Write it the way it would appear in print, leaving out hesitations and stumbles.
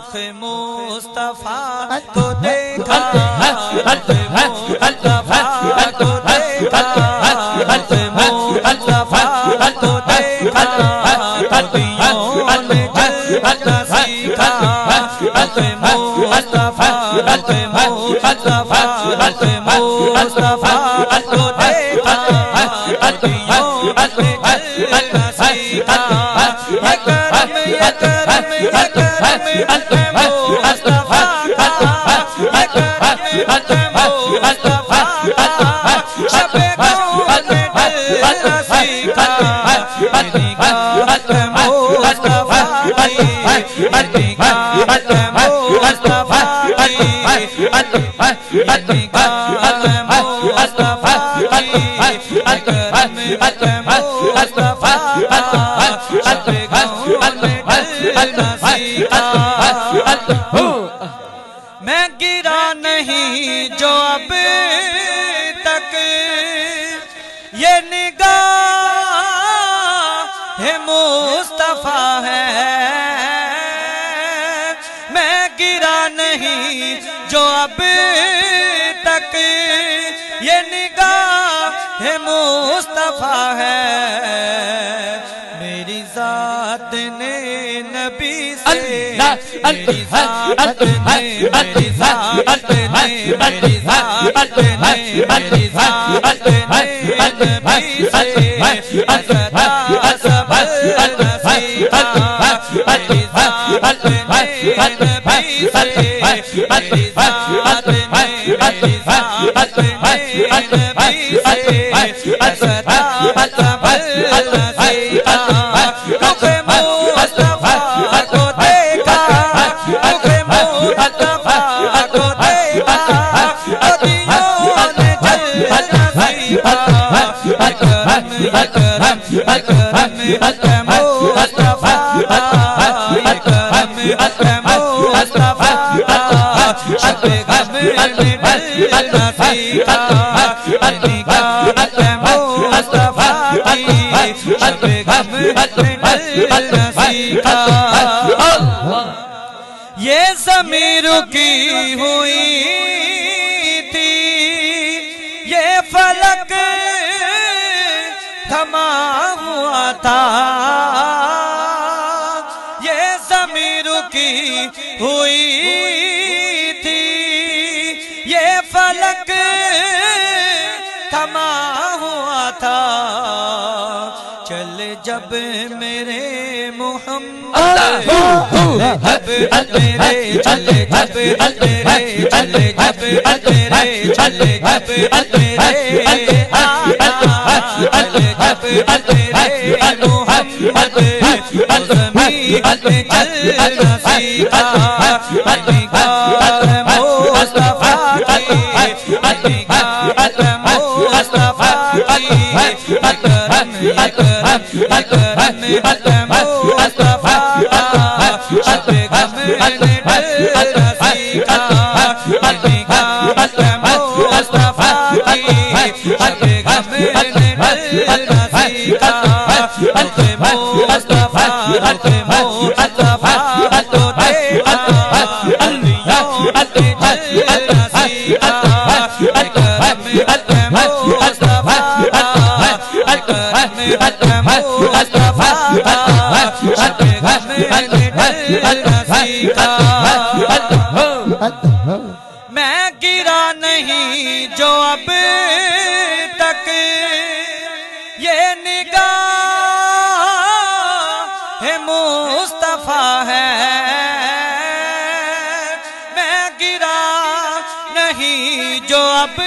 رخ مصطفیٰ کو دیکھا، رخ مصطفیٰ کو دیکھا، رخ مصطفیٰ کو دیکھا، نبیوں نے چلنا سیکھا، رخ مصطفیٰ، رخ مصطفیٰ، رخ مصطفیٰ کو دیکھا، نبیوں نے چلنا سیکھا، یہ کرم، یہ کرم، یہ کرم مصطفیٰ کا، یہ کرم مصطفیٰ کا، شب کون میں ڈلنا سیکھا، نگاہت مصطفیٰ کی، نگاہت مصطفیٰ کی، نگاہت مصطفیٰ کی، اکرم مصطفیٰ کا، شب کون میں ڈلنا سیکھا۔ میں گرا نہیں جو اب تک یہ نگاہ مصطفیٰ ہے، میں گرا نہیں جو اب تک یہ نگاہ مصطفیٰ ہے، میری ذات نے نبی سے، میری ذات نے، میری ذات نے، میری ذات نے، میری ذات نے نبی سے اسدا صبرنا سیکھا، میری ذات نے نبی سے، میری ذات نے، میری ذات نے نبی سے اسدا صبرنا سیکھا، رخ مصطفیٰ کو دیکھا، رخ مصطفیٰ کو دیکھا، نبیوں نے چلنا سیکھا، اکرم اکرم اکرم اکرم مصطفیٰ کا، اکرم اکرم مصطفیٰ کا، شب غم میں ڈلنا سیکھا، نگاہت مصطفیٰ کی، شب غم میں ڈلنا سیکھا۔ یہ زمین رکی ہوئی تھی، یہ فلک تھما ہوا تھا، یہ زمین رکی ہوئی تھی، یہ فلک تھما ہوا تھا، چل جب میرے محمد، جب تیرے چلے، جب تیرے چلے، جب تیرے چلے، جب تیرے آقا، جب تیرے محمد زمین چلنا سیکھا، نگاہت مصطفیٰ کی، نگاہت مصطفیٰ کی، اکرم اکرم اکرم اکرم مصطفیٰ کا، شب غم میں ڈلنا سیکھا، نگاہت مصطفیٰ کی، شب غم میں ڈلنا سیکھا، رخ مصطفیٰ، رخ مصطفیٰ کو دیکھا، نبیوں نے چلنا سیکھا، اکرم اکرم مصطفیٰ کا، اکرم اکرم مصطفیٰ کا، شب غم میں ڈلنا سیکھا۔ میں گرا نہیں جو اب تک یہ نگاہ مصطفیٰ ہے، میں گرا نہیں جو اب